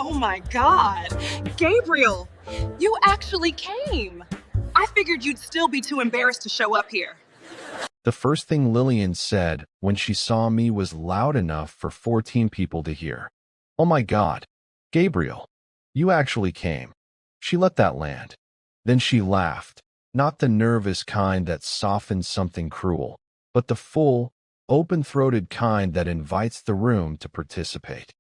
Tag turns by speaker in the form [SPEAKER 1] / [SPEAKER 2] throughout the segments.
[SPEAKER 1] Oh my God. Gabriel, you actually came. I figured you'd still be too embarrassed to show up here.
[SPEAKER 2] The first thing Lilian said when she saw me was loud enough for 14 people to hear. Oh my God, Gabriel, you actually came. She let that land. Then she laughed, not the nervous kind that softens something cruel, but the full, open-throated kind that invites the room to participate.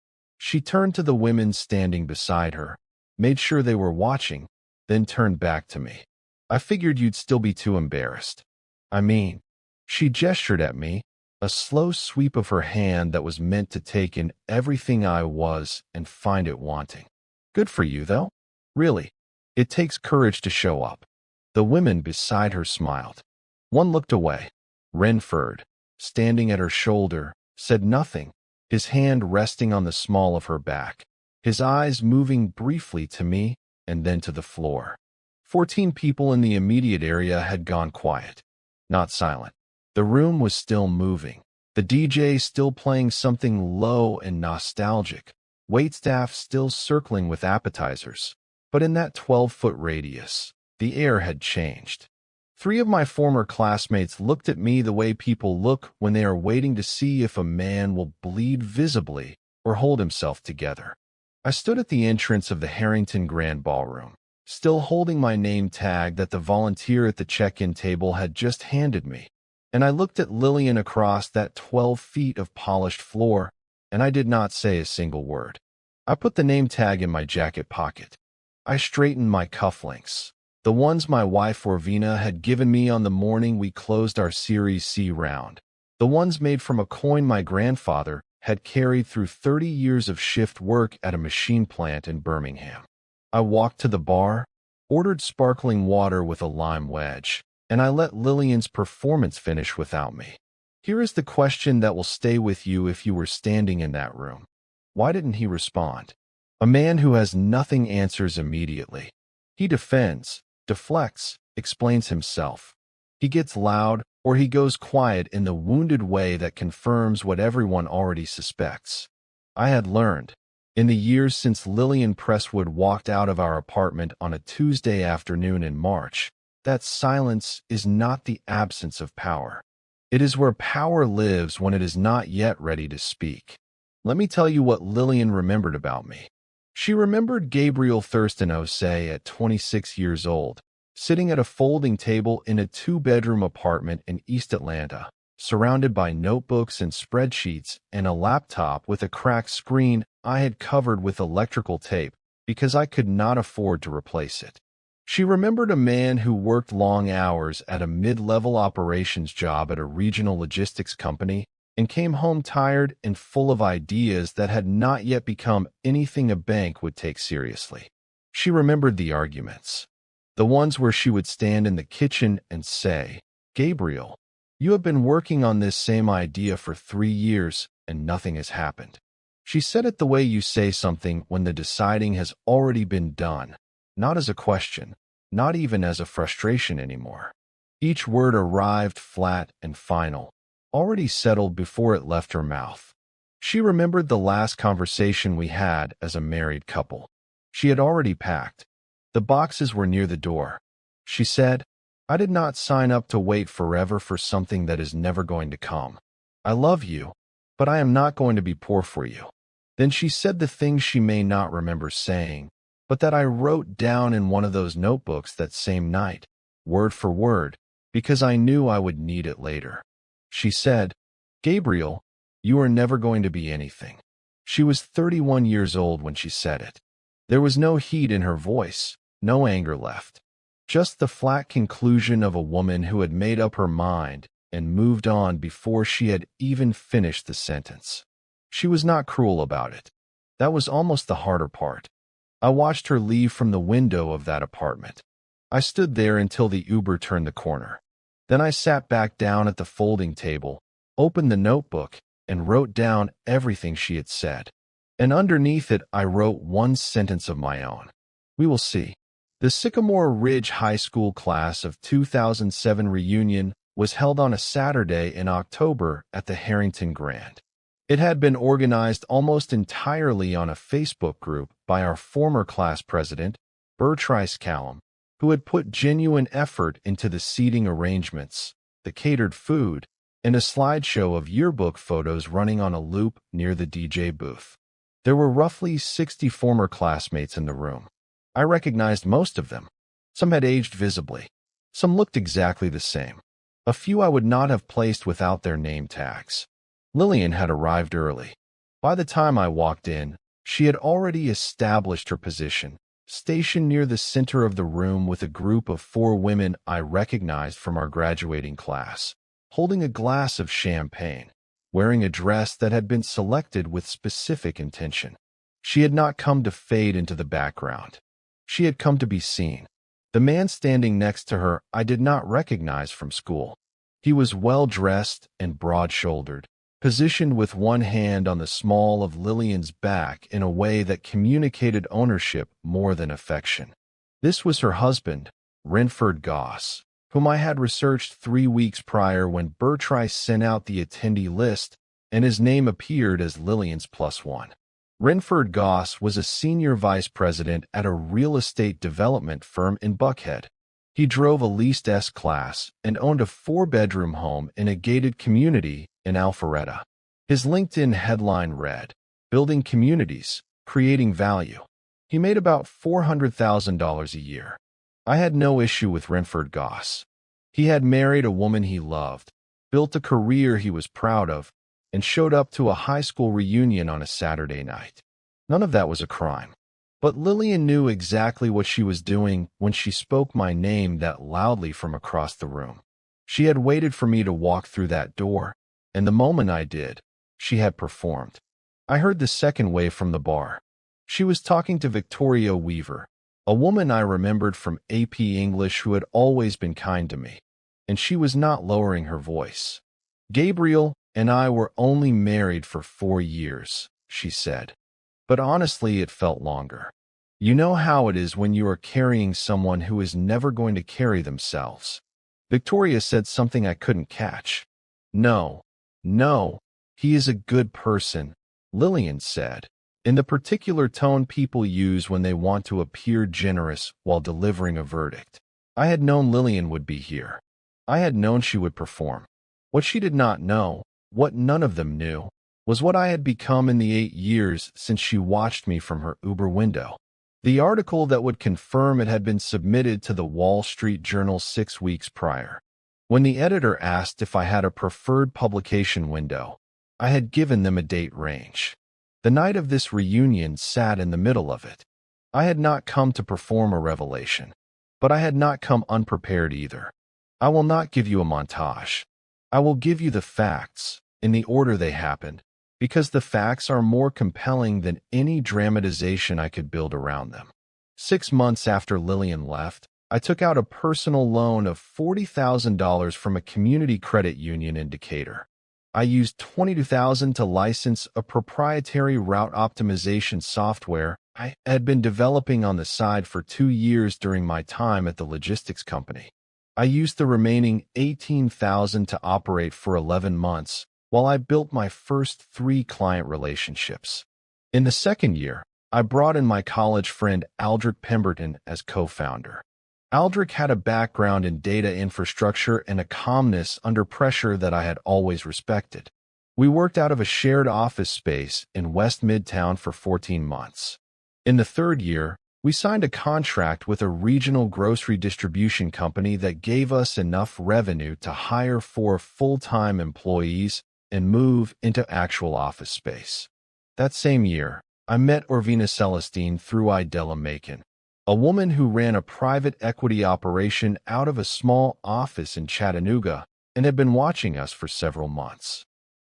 [SPEAKER 2] She turned to the women standing beside her, made sure they were watching, then turned back to me. I figured you'd still be too embarrassed. I mean, she gestured at me, a slow sweep of her hand that was meant to take in everything I was and find it wanting. Good for you, though. Really, it takes courage to show up. The women beside her smiled. One looked away. Renford, standing at her shoulder, said nothing, his hand resting on the small of her back, his eyes moving briefly to me and then to the floor. 14 people in the immediate area had gone quiet, not silent. The room was still moving, the DJ still playing something low and nostalgic, waitstaff still circling with appetizers. But in that 12-foot radius, the air had changed. 3 of my former classmates looked at me the way people look when they are waiting to see if a man will bleed visibly or hold himself together. I stood at the entrance of the Harrington Grand Ballroom, still holding my name tag that the volunteer at the check-in table had just handed me, and I looked at Lilian across that 12 feet of polished floor, and I did not say a single word. I put the name tag in my jacket pocket. I straightened my cufflinks, the ones my wife Orvina had given me on the morning we closed our Series C round, the ones made from a coin my grandfather had carried through 30 years of shift work at a machine plant in Birmingham. I walked to the bar, ordered sparkling water with a lime wedge, and I let Lilian's performance finish without me. Here is the question that will stay with you if you were standing in that room. Why didn't he respond? A man who has nothing answers immediately. He defends, deflects, explains himself. He gets loud, or he goes quiet in the wounded way that confirms what everyone already suspects. I had learned, in the years since Lilian Presswood walked out of our apartment on a Tuesday afternoon in March, that silence is not the absence of power. It is where power lives when it is not yet ready to speak. Let me tell you what Lilian remembered about me. She remembered Gabriel Osei at 26 years old, sitting at a folding table in a 2-bedroom apartment in East Atlanta, surrounded by notebooks and spreadsheets and a laptop with a cracked screen I had covered with electrical tape because I could not afford to replace it. She remembered a man who worked long hours at a mid-level operations job at a regional logistics company and came home tired and full of ideas that had not yet become anything a bank would take seriously. She remembered the arguments, the ones where she would stand in the kitchen and say, "Gabriel, you have been working on this same idea for 3 years and nothing has happened." She said it the way you say something when the deciding has already been done, not as a question, not even as a frustration anymore. Each word arrived flat and final, already settled before it left her mouth. She remembered the last conversation we had as a married couple. She had already packed. The boxes were near the door. She said, "I did not sign up to wait forever for something that is never going to come. I love you, but I am not going to be poor for you." Then she said the things she may not remember saying, but that I wrote down in one of those notebooks that same night, word for word, because I knew I would need it later. She said, "Gabriel, you are never going to be anything." She was 31 years old when she said it. There was no heat in her voice, no anger left. Just the flat conclusion of a woman who had made up her mind and moved on before she had even finished the sentence. She was not cruel about it. That was almost the harder part. I watched her leave from the window of that apartment. I stood there until the Uber turned the corner. Then I sat back down at the folding table, opened the notebook, and wrote down everything she had said. And underneath it, I wrote one sentence of my own. We will see. The Sycamore Ridge High School class of 2007 reunion was held on a Saturday in October at the Harrington Grand. It had been organized almost entirely on a Facebook group by our former class president, Bertrice Callum, who had put genuine effort into the seating arrangements, the catered food, and a slideshow of yearbook photos running on a loop near the DJ booth. There were roughly 60 former classmates in the room. I recognized most of them. Some had aged visibly. Some looked exactly the same. A few I would not have placed without their name tags. Lilian had arrived early. By the time I walked in, she had already established her position, stationed near the center of the room with a group of 4 women I recognized from our graduating class, holding a glass of champagne, wearing a dress that had been selected with specific intention. She had not come to fade into the background. She had come to be seen. The man standing next to her I did not recognize from school. He was well-dressed and broad-shouldered, positioned with one hand on the small of Lilian's back in a way that communicated ownership more than affection. This was her husband, Renford Goss, whom I had researched 3 weeks prior when Bertrice sent out the attendee list and his name appeared as Lilian's +1. Renford Goss was a senior vice president at a real estate development firm in Buckhead. He drove a leased S-Class and owned a 4-bedroom home in a gated community in Alpharetta. His LinkedIn headline read, "Building Communities, Creating Value." He made about $400,000 a year. I had no issue with Renford Goss. He had married a woman he loved, built a career he was proud of, and showed up to a high school reunion on a Saturday night. None of that was a crime. But Lilian knew exactly what she was doing when she spoke my name that loudly from across the room. She had waited for me to walk through that door, and the moment I did, she had performed. I heard the second wave from the bar. She was talking to Victoria Weaver, a woman I remembered from AP English who had always been kind to me, and she was not lowering her voice. "Gabriel and I were only married for 4 years," she said. But honestly, it felt longer. You know how it is when you are carrying someone who is never going to carry themselves. Victoria said something I couldn't catch. No, he is a good person," Lilian said, in the particular tone people use when they want to appear generous while delivering a verdict. I had known Lilian would be here. I had known she would perform. What she did not know, what none of them knew, was what I had become in the 8 years since she watched me from her Uber window. The article that would confirm it had been submitted to the Wall Street Journal 6 weeks prior. When the editor asked if I had a preferred publication window, I had given them a date range. The night of this reunion sat in the middle of it. I had not come to perform a revelation, but I had not come unprepared either. I will not give you a montage. I will give you the facts, in the order they happened, because the facts are more compelling than any dramatization I could build around them. 6 months after Lilian left, I took out a personal loan of $40,000 from a community credit union in Decatur. I used $22,000 to license a proprietary route optimization software I had been developing on the side for 2 years during my time at the logistics company. I used the remaining $18,000 to operate for 11 months, while I built my first 3 client relationships. In the second year, I brought in my college friend Aldrich Pemberton as co-founder. Aldrich had a background in data infrastructure and a calmness under pressure that I had always respected. We worked out of a shared office space in West Midtown for 14 months. In the third year, we signed a contract with a regional grocery distribution company that gave us enough revenue to hire 4 full-time employees and move into actual office space. That same year, I met Orvina Celestine through Idella Macon, a woman who ran a private equity operation out of a small office in Chattanooga and had been watching us for several months.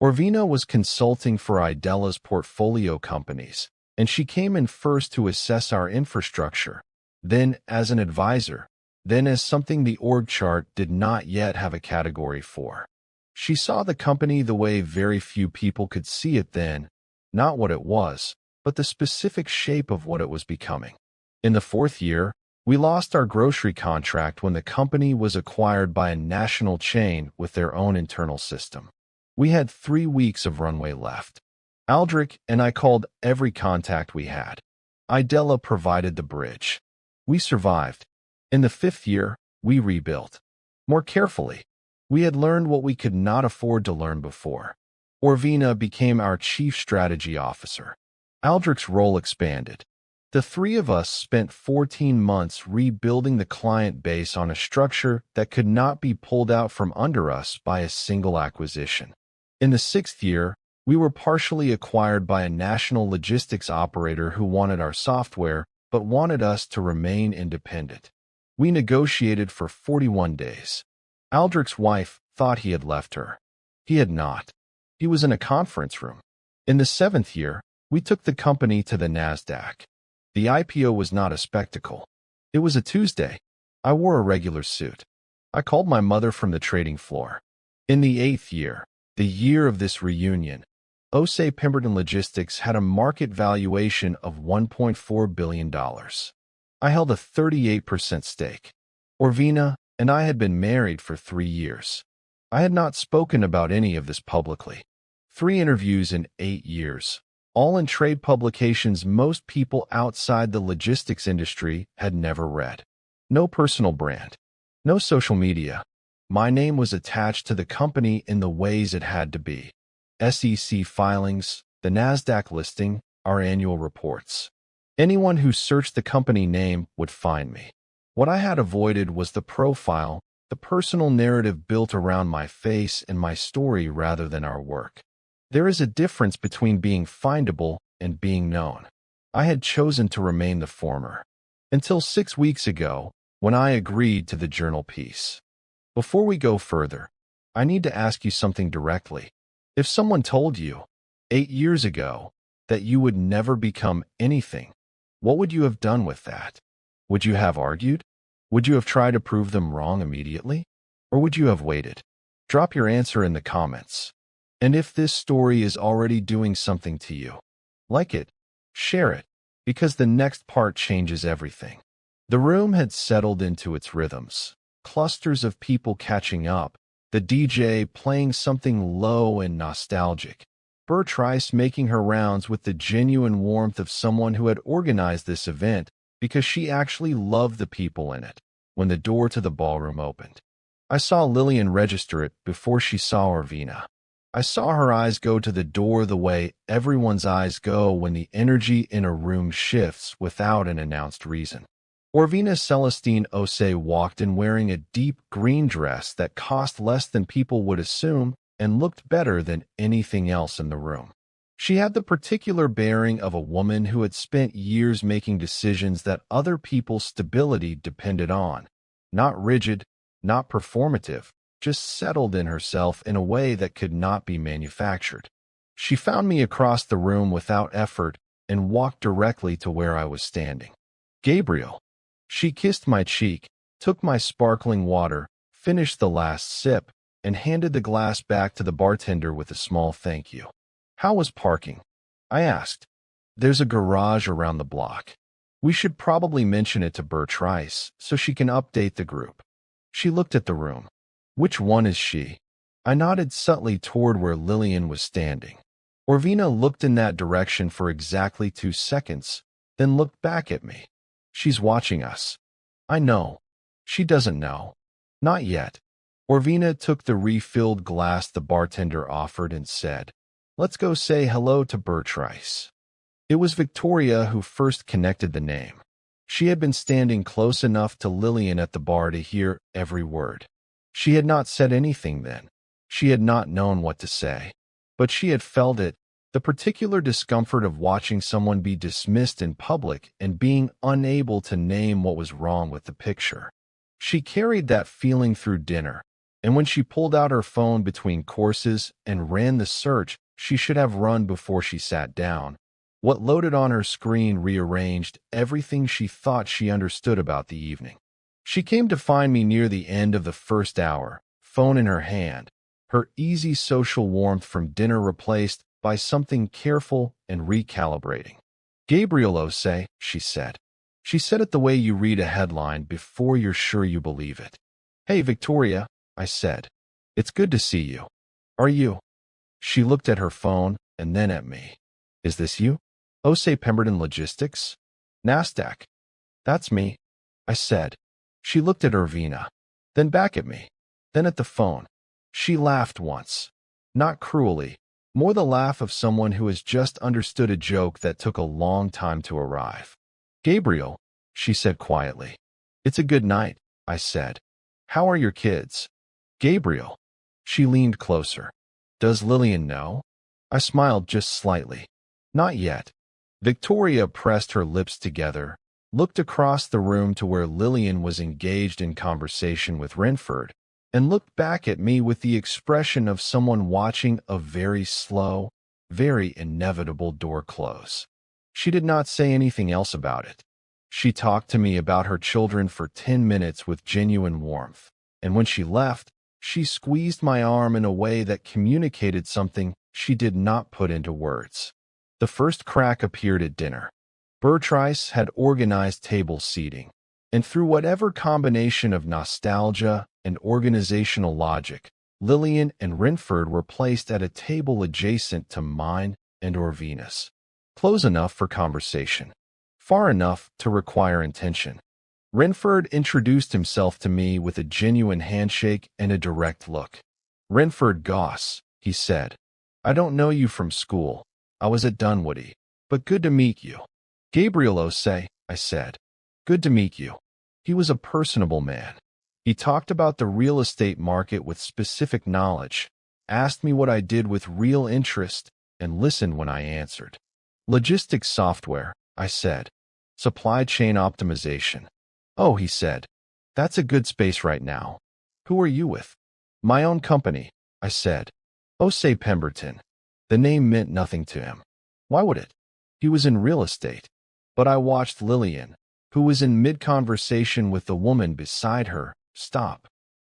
[SPEAKER 2] Orvina was consulting for Idella's portfolio companies, and she came in first to assess our infrastructure, then as an advisor, then as something the org chart did not yet have a category for. She saw the company the way very few people could see it then, not what it was, but the specific shape of what it was becoming. In the fourth year, we lost our grocery contract when the company was acquired by a national chain with their own internal system. We had 3 weeks of runway left. Aldrich and I called every contact we had. Idella provided the bridge. We survived. In the 5th year, we rebuilt. More carefully, we had learned what we could not afford to learn before. Orvina became our chief strategy officer. Aldrich's role expanded. The three of us spent 14 months rebuilding the client base on a structure that could not be pulled out from under us by a single acquisition. In the 6th year, we were partially acquired by a national logistics operator who wanted our software but wanted us to remain independent. We negotiated for 41 days. Aldrich's wife thought he had left her. He had not. He was in a conference room. In the 7th year, we took the company to the NASDAQ. The IPO was not a spectacle. It was a Tuesday. I wore a regular suit. I called my mother from the trading floor. In the 8th year, the year of this reunion, Osei Pemberton Logistics had a market valuation of $1.4 billion. I held a 38% stake. Orvina and I had been married for 3 years. I had not spoken about any of this publicly. 3 interviews in 8 years, all in trade publications most people outside the logistics industry had never read. No personal brand. No social media. My name was attached to the company in the ways it had to be. SEC filings, the NASDAQ listing, our annual reports. Anyone who searched the company name would find me. What I had avoided was the profile, the personal narrative built around my face and my story rather than our work. There is a difference between being findable and being known. I had chosen to remain the former. Until 6 weeks ago, when I agreed to the journal piece. Before we go further, I need to ask you something directly. If someone told you, 8 years ago, that you would never become anything, what would you have done with that? Would you have argued? Would you have tried to prove them wrong immediately? Or would you have waited? Drop your answer in the comments. And if this story is already doing something to you, like it, share it, because the next part changes everything. The room had settled into its rhythms, clusters of people catching up, the DJ playing something low and nostalgic, Bertrice making her rounds with the genuine warmth of someone who had organized this event because she actually loved the people in it. When the door to the ballroom opened, I saw Lilian register it before she saw Orvina. I saw her eyes go to the door the way everyone's eyes go when the energy in a room shifts without an announced reason. Orvina Celestine Osei walked in wearing a deep green dress that cost less than people would assume and looked better than anything else in the room. She had the particular bearing of a woman who had spent years making decisions that other people's stability depended on. Not rigid, not performative, just settled in herself in a way that could not be manufactured. She found me across the room without effort and walked directly to where I was standing. Gabriel. She kissed my cheek, took my sparkling water, finished the last sip, and handed the glass back to the bartender with a small thank you. How was parking? I asked. There's a garage around the block. We should probably mention it to Bertrice so she can update the group. She looked at the room. Which one is she? I nodded subtly toward where Lilian was standing. Orvina looked in that direction for exactly 2 seconds, then looked back at me. She's watching us. I know. She doesn't know. Not yet. Orvina took the refilled glass the bartender offered and said, "Let's go say hello to Bertrice." It was Victoria who first connected the name. She had been standing close enough to Lilian at the bar to hear every word. She had not said anything then. She had not known what to say. But she had felt it, the particular discomfort of watching someone be dismissed in public and being unable to name what was wrong with the picture. She carried that feeling through dinner, and when she pulled out her phone between courses and ran the search she should have run before she sat down, what loaded on her screen rearranged everything she thought she understood about the evening. She came to find me near the end of the first hour, phone in her hand, her easy social warmth from dinner replaced by something careful and recalibrating. "Gabriel Osei," she said. She said it the way you read a headline before you're sure you believe it. "Hey, Victoria," I said. "It's good to see you. Are you?" She looked at her phone and then at me. "Is this you? Osei Pemberton Logistics?" Nasdaq. That's me, I said. She looked at Irvina, then back at me, then at the phone. She laughed once. Not cruelly, more the laugh of someone who has just understood a joke that took a long time to arrive. Gabriel, she said quietly. It's a good night, I said. How are your kids? Gabriel. She leaned closer. Does Lilian know? I smiled just slightly. Not yet. Victoria pressed her lips together, looked across the room to where Lilian was engaged in conversation with Renford, and looked back at me with the expression of someone watching a very slow, very inevitable door close. She did not say anything else about it. She talked to me about her children for 10 minutes with genuine warmth, and when she left, she squeezed my arm in a way that communicated something she did not put into words. The first crack appeared at dinner. Bertrice had organized table seating, and through whatever combination of nostalgia and organizational logic, Lilian and Renford were placed at a table adjacent to mine and Orvina's. Close enough for conversation, far enough to require intention. Renford introduced himself to me with a genuine handshake and a direct look. Renford Goss, he said. I don't know you from school. I was at Dunwoody, but good to meet you. Gabriel Osei, I said. Good to meet you. He was a personable man. He talked about the real estate market with specific knowledge, asked me what I did with real interest, and listened when I answered. Logistics software, I said. Supply chain optimization. Oh, he said. That's a good space right now. Who are you with? My own company, I said. Osei Pemberton. The name meant nothing to him. Why would it? He was in real estate. But I watched Lilian, who was in mid-conversation with the woman beside her, stop.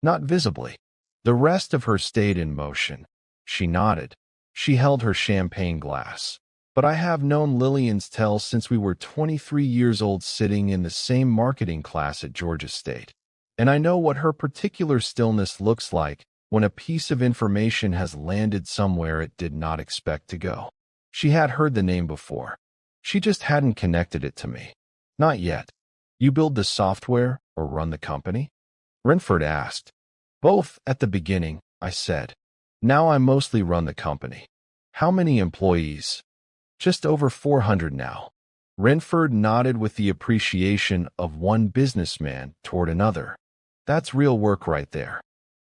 [SPEAKER 2] Not visibly. The rest of her stayed in motion. She nodded. She held her champagne glass. But I have known Lilian's tale since we were 23 years old sitting in the same marketing class at Georgia State. And I know what her particular stillness looks like when a piece of information has landed somewhere it did not expect to go. She had heard the name before. She just hadn't connected it to me. Not yet. You build the software or run the company? Renford asked. Both at the beginning, I said. Now I mostly run the company. How many employees? Just over 400 now. Renford nodded with the appreciation of one businessman toward another. That's real work right there.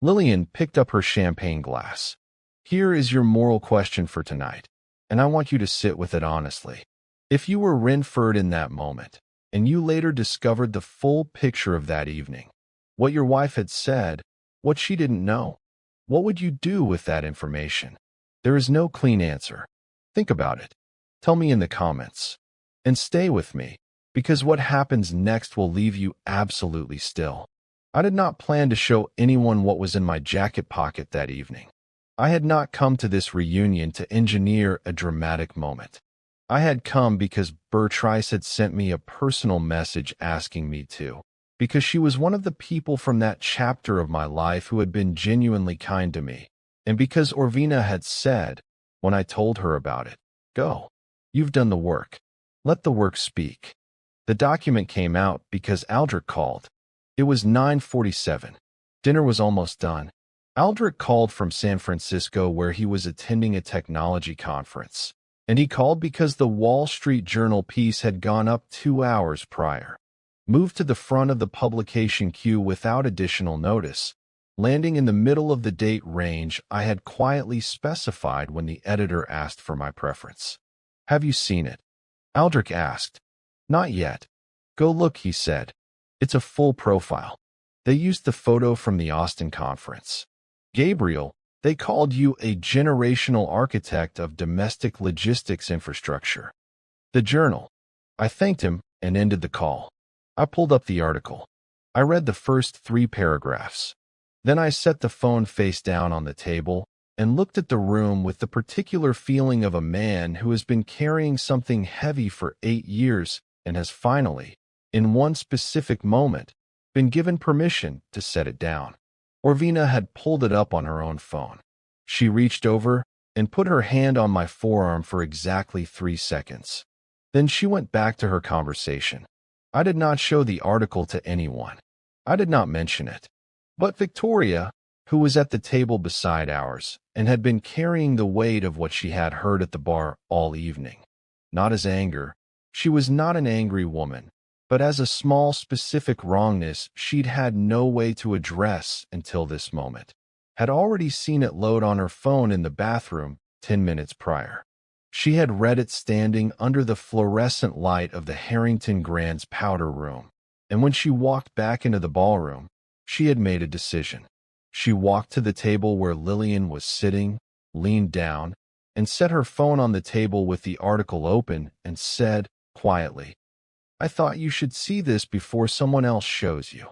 [SPEAKER 2] Lilian picked up her champagne glass. Here is your moral question for tonight, and I want you to sit with it honestly. If you were Renford in that moment, and you later discovered the full picture of that evening, what your wife had said, what she didn't know, what would you do with that information? There is no clean answer. Think about it. Tell me in the comments. And stay with me, because what happens next will leave you absolutely still. I did not plan to show anyone what was in my jacket pocket that evening. I had not come to this reunion to engineer a dramatic moment. I had come because Bertrice had sent me a personal message asking me to, because she was one of the people from that chapter of my life who had been genuinely kind to me, and because Orvina had said, when I told her about it, go. You've done the work. Let the work speak. The document came out because Aldrich called. It was 9:47. Dinner was almost done. Aldrich called from San Francisco where he was attending a technology conference, and he called because the Wall Street Journal piece had gone up 2 hours prior. Moved to the front of the publication queue without additional notice, landing in the middle of the date range I had quietly specified when the editor asked for my preference. Have you seen it? Aldrich asked. Not yet. Go look, he said. It's a full profile. They used the photo from the Austin conference. Gabriel, they called you a generational architect of domestic logistics infrastructure. The Journal. I thanked him and ended the call. I pulled up the article. I read the first 3 paragraphs. Then I set the phone face down on the table and looked at the room with the particular feeling of a man who has been carrying something heavy for 8 years and has finally, in one specific moment, been given permission to set it down. Orvina had pulled it up on her own phone. She reached over and put her hand on my forearm for exactly 3 seconds. Then she went back to her conversation. I did not show the article to anyone. I did not mention it. But Victoria, who was at the table beside ours and had been carrying the weight of what she had heard at the bar all evening, not as anger, she was not an angry woman, but as a small specific wrongness she'd had no way to address until this moment, had already seen it load on her phone in the bathroom 10 minutes prior. She had read it standing under the fluorescent light of the Harrington Grand's powder room, and when she walked back into the ballroom, she had made a decision. She walked to the table where Lilian was sitting, leaned down, and set her phone on the table with the article open and said, quietly, "I thought you should see this before someone else shows you."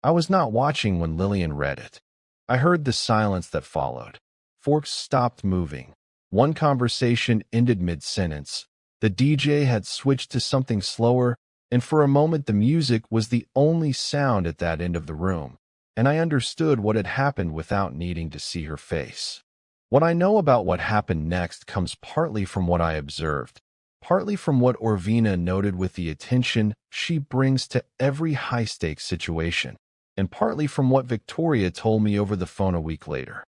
[SPEAKER 2] I was not watching when Lilian read it. I heard the silence that followed. Forks stopped moving. One conversation ended mid-sentence. The DJ had switched to something slower, and for a moment the music was the only sound at that end of the room, and I understood what had happened without needing to see her face. What I know about what happened next comes partly from what I observed, partly from what Orvina noted with the attention she brings to every high-stakes situation, and partly from what Victoria told me over the phone a week later.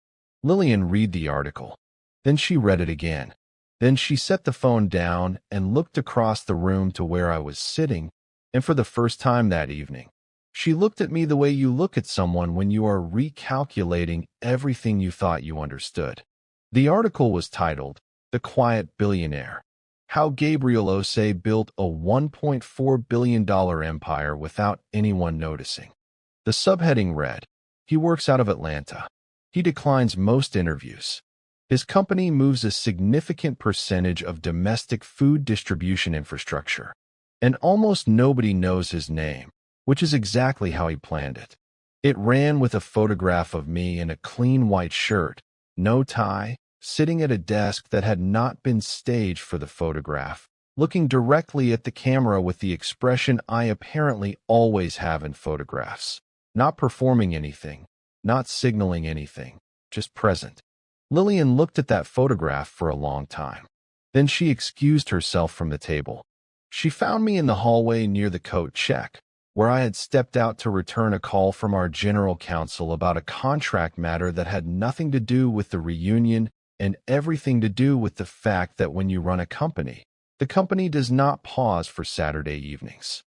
[SPEAKER 2] Lilian read the article. Then she read it again. Then she set the phone down and looked across the room to where I was sitting, and for the first time that evening, she looked at me the way you look at someone when you are recalculating everything you thought you understood. The article was titled, "The Quiet Billionaire: How Gabriel Osei Built a $1.4 billion Empire Without Anyone Noticing." The subheading read, "He works out of Atlanta. He declines most interviews. His company moves a significant percentage of domestic food distribution infrastructure, and almost nobody knows his name, which is exactly how he planned it." It ran with a photograph of me in a clean white shirt, no tie, sitting at a desk that had not been staged for the photograph, looking directly at the camera with the expression I apparently always have in photographs, not performing anything, not signaling anything, just present. Lilian looked at that photograph for a long time. Then she excused herself from the table. She found me in the hallway near the coat check, where I had stepped out to return a call from our general counsel about a contract matter that had nothing to do with the reunion and everything to do with the fact that when you run a company, the company does not pause for Saturday evenings.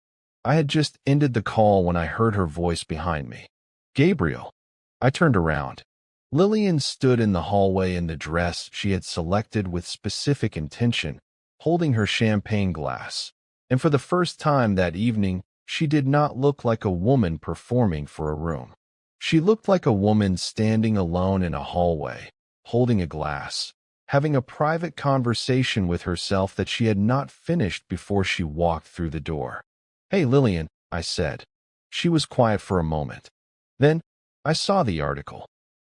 [SPEAKER 2] I had just ended the call when I heard her voice behind me. "Gabriel." I turned around. Lilian stood in the hallway in the dress she had selected with specific intention, holding her champagne glass, and for the first time that evening, she did not look like a woman performing for a room. She looked like a woman standing alone in a hallway, holding a glass, having a private conversation with herself that she had not finished before she walked through the door. "Hey, Lilian," I said. She was quiet for a moment. Then, I saw the article.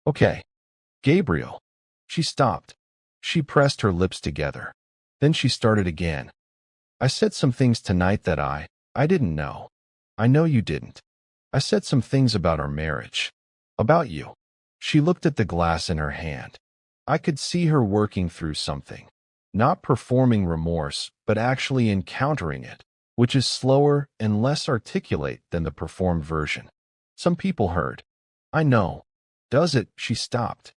[SPEAKER 2] "Okay. Gabriel." She stopped. She pressed her lips together. Then she started again. "I said some things tonight that I didn't know. I know you didn't. I said some things about our marriage. About you." She looked at the glass in her hand. I could see her working through something. Not performing remorse, but actually encountering it, which is slower and less articulate than the performed version. Some people heard. "I know." "Does it?" She stopped.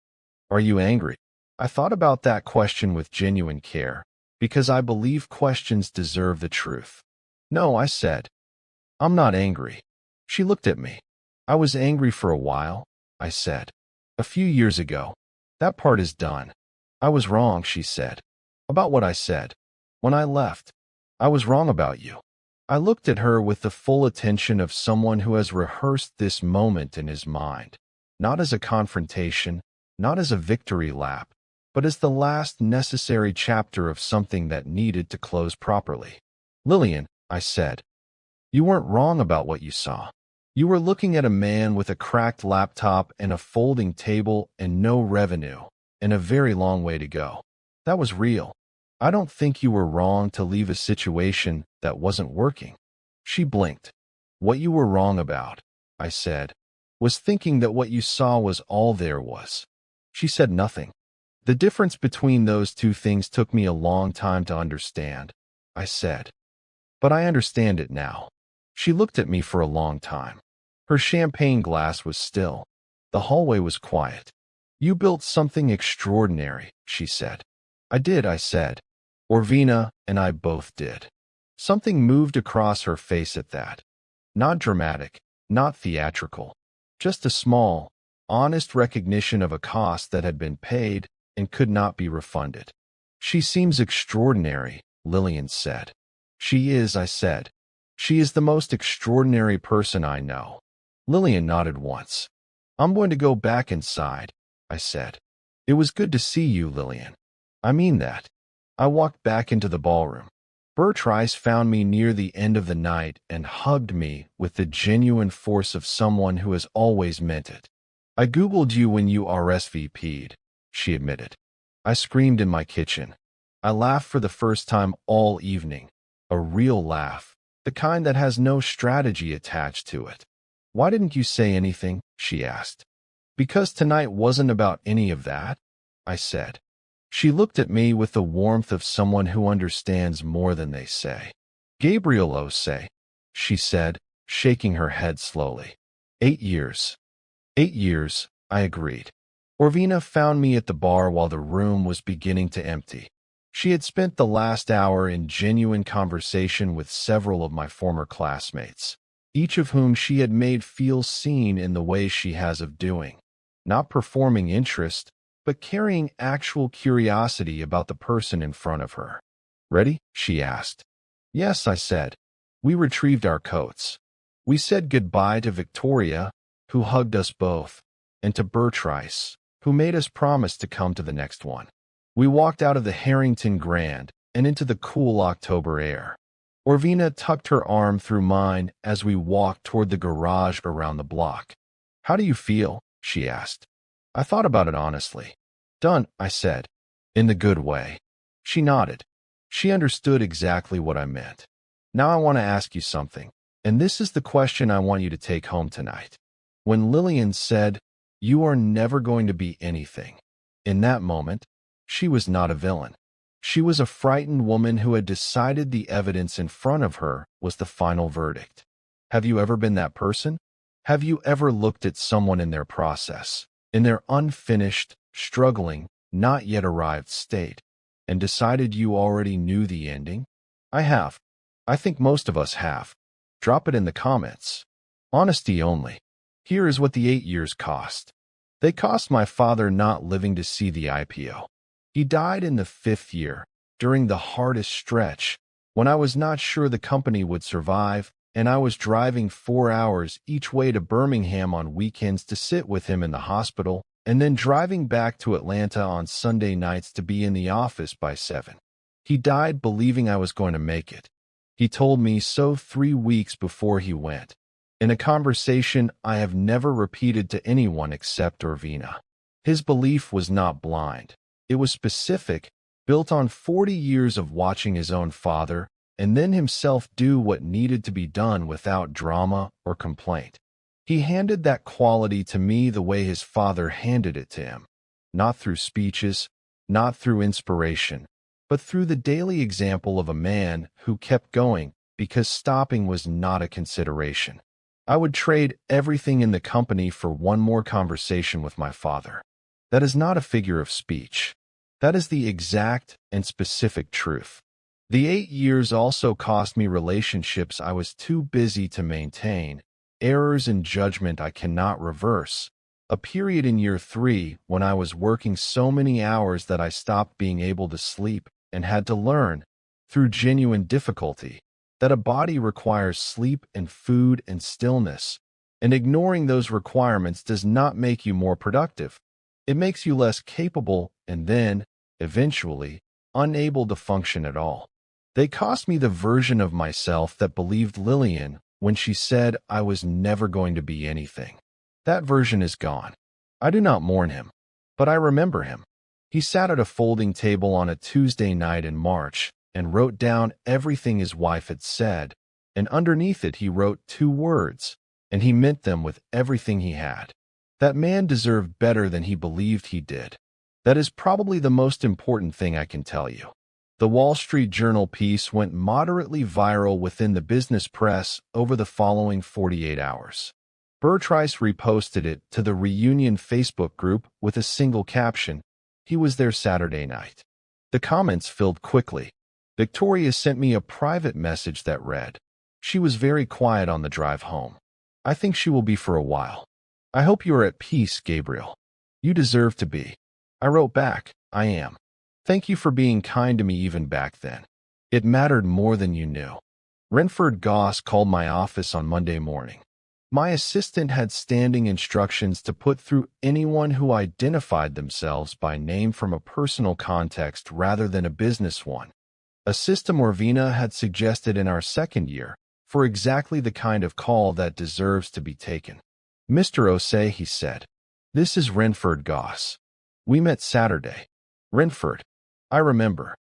[SPEAKER 2] "Are you angry?" I thought about that question with genuine care, because I believe questions deserve the truth. "No," I said. "I'm not angry." She looked at me. "I was angry for a while," I said. "A few years ago. That part is done." "I was wrong," she said. "About what I said. When I left. I was wrong about you." I looked at her with the full attention of someone who has rehearsed this moment in his mind, not as a confrontation, not as a victory lap, but as the last necessary chapter of something that needed to close properly. "Lilian," I said, "you weren't wrong about what you saw. You were looking at a man with a cracked laptop and a folding table and no revenue, and a very long way to go. That was real. I don't think you were wrong to leave a situation that wasn't working." She blinked. "What you were wrong about," I said, "was thinking that what you saw was all there was." She said nothing. The difference between those two things took me a long time to understand. I said. But I understand it now. She looked at me for a long time. Her champagne glass was still. The hallway was quiet. You built something extraordinary, she said. I did, I said. Orvina and I both did. Something moved across her face at that. Not dramatic, not theatrical. Just a small, honest recognition of a cost that had been paid and could not be refunded. She seems extraordinary, Lilian said. She is, I said. She is the most extraordinary person I know. Lilian nodded once. I'm going to go back inside, I said. It was good to see you, Lilian. I mean that. I walked back into the ballroom. Bertrice found me near the end of the night and hugged me with the genuine force of someone who has always meant it. I Googled you when you RSVP'd, she admitted. I screamed in my kitchen. I laughed for the first time all evening. A real laugh, the kind that has no strategy attached to it. Why didn't you say anything? She asked. Because tonight wasn't about any of that, I said. She looked at me with the warmth of someone who understands more than they say. Gabriel Osei, she said, shaking her head slowly. 8 years. 8 years, I agreed. Orvina found me at the bar while the room was beginning to empty. She had spent the last hour in genuine conversation with several of my former classmates, each of whom she had made feel seen in the way she has of doing. Not performing interest, but carrying actual curiosity about the person in front of her. Ready? She asked. Yes, I said. We retrieved our coats. We said goodbye to Victoria, who hugged us both, and to Bertrice, who made us promise to come to the next one. We walked out of the Harrington Grand and into the cool October air. Orvina tucked her arm through mine as we walked toward the garage around the block. How do you feel? She asked. I thought about it honestly. Done, I said. In the good way. She nodded. She understood exactly what I meant. Now I want to ask you something, and this is the question I want you to take home tonight. When Lilian said, "You are never going to be anything," in that moment, she was not a villain. She was a frightened woman who had decided the evidence in front of her was the final verdict. Have you ever been that person? Have you ever looked at someone in their process, in their unfinished, struggling, not yet arrived state, and decided you already knew the ending? I have. I think most of us have. Drop it in the comments. Honesty only. Here is what the 8 years cost. They cost my father not living to see the IPO. He died in the 5th year, during the hardest stretch, when I was not sure the company would survive, and I was driving 4 hours each way to Birmingham on weekends to sit with him in the hospital, and then driving back to Atlanta on Sunday nights to be in the office by 7. He died believing I was going to make it. He told me so 3 weeks before he went, in a conversation I have never repeated to anyone except Orvina. His belief was not blind. It was specific, built on 40 years of watching his own father, and then himself do what needed to be done without drama or complaint. He handed that quality to me the way his father handed it to him, not through speeches, not through inspiration, but through the daily example of a man who kept going because stopping was not a consideration. I would trade everything in the company for one more conversation with my father. That is not a figure of speech. That is the exact and specific truth. The 8 years also cost me relationships I was too busy to maintain, errors in judgment I cannot reverse, a period in year 3 when I was working so many hours that I stopped being able to sleep and had to learn, through genuine difficulty, that a body requires sleep and food and stillness, and ignoring those requirements does not make you more productive. It makes you less capable and then, eventually, unable to function at all. They cost me the version of myself that believed Lilian when she said I was never going to be anything. That version is gone. I do not mourn him, but I remember him. He sat at a folding table on a Tuesday night in March and wrote down everything his wife had said, and underneath it he wrote 2 words, and he meant them with everything he had. That man deserved better than he believed he did. That is probably the most important thing I can tell you. The Wall Street Journal piece went moderately viral within the business press over the following 48 hours. Bertrice reposted it to the Reunion Facebook group with a single caption, "He was there Saturday night." The comments filled quickly. Victoria sent me a private message that read, "She was very quiet on the drive home. I think she will be for a while. I hope you are at peace, Gabriel. You deserve to be." I wrote back, "I am. Thank you for being kind to me even back then. It mattered more than you knew." Renford Goss called my office on Monday morning. My assistant had standing instructions to put through anyone who identified themselves by name from a personal context rather than a business one. A system Orvina had suggested in our second year for exactly the kind of call that deserves to be taken. "Mr. Osei," he said, "this is Renford Goss. We met Saturday." "Renford, I remember."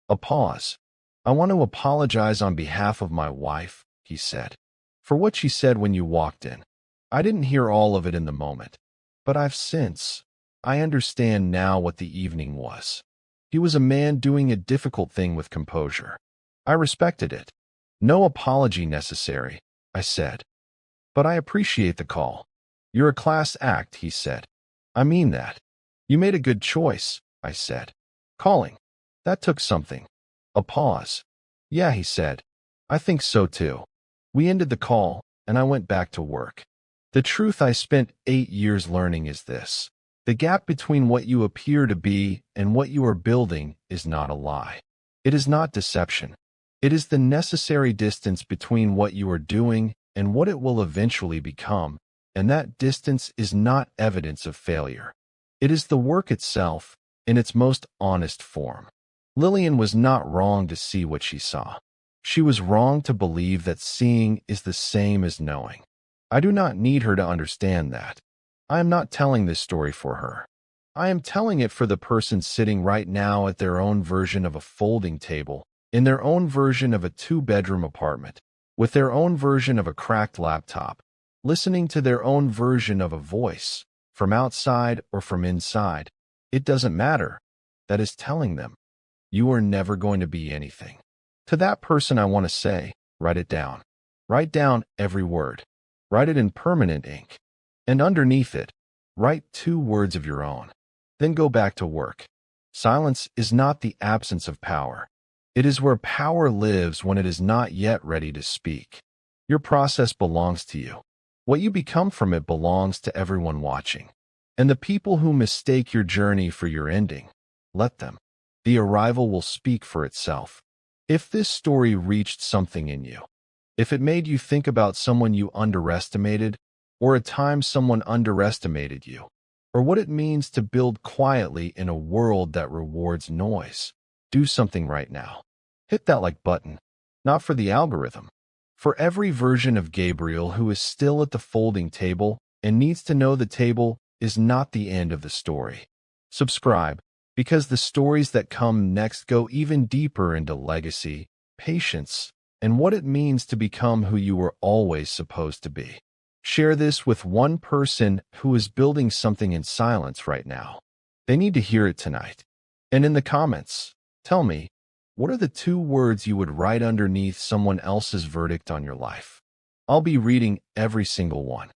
[SPEAKER 2] A pause. "I want to apologize on behalf of my wife," he said, "for what she said when you walked in. I didn't hear all of it in the moment, but I understand now what the evening was. He was a man doing a difficult thing with composure. I respected it. No apology necessary," I said. "But I appreciate the call. You're a class act," he said. "I mean that. You made a good choice," I said. "Calling. That took something." A pause. "Yeah," he said. "I think so too." We ended the call, and I went back to work. The truth I spent 8 years learning is this. The gap between what you appear to be and what you are building is not a lie. It is not deception. It is the necessary distance between what you are doing and what it will eventually become, and that distance is not evidence of failure. It is the work itself, in its most honest form. Lilian was not wrong to see what she saw. She was wrong to believe that seeing is the same as knowing. I do not need her to understand that. I am not telling this story for her. I am telling it for the person sitting right now at their own version of a folding table, in their own version of a 2-bedroom apartment, with their own version of a cracked laptop, listening to their own version of a voice, from outside or from inside. It doesn't matter. That is telling them, you are never going to be anything. To that person I want to say, write it down. Write down every word. Write it in permanent ink. And underneath it, write 2 words of your own. Then go back to work. Silence is not the absence of power. It is where power lives when it is not yet ready to speak. Your process belongs to you. What you become from it belongs to everyone watching. And the people who mistake your journey for your ending, let them. The arrival will speak for itself. If this story reached something in you, if it made you think about someone you underestimated, or a time someone underestimated you, or what it means to build quietly in a world that rewards noise, do something right now. Hit that like button, not for the algorithm. For every version of Gabriel who is still at the folding table and needs to know the table is not the end of the story. Subscribe, because the stories that come next go even deeper into legacy, patience, and what it means to become who you were always supposed to be. Share this with one person who is building something in silence right now. They need to hear it tonight. And in the comments, tell me, what are the 2 words you would write underneath someone else's verdict on your life? I'll be reading every single one.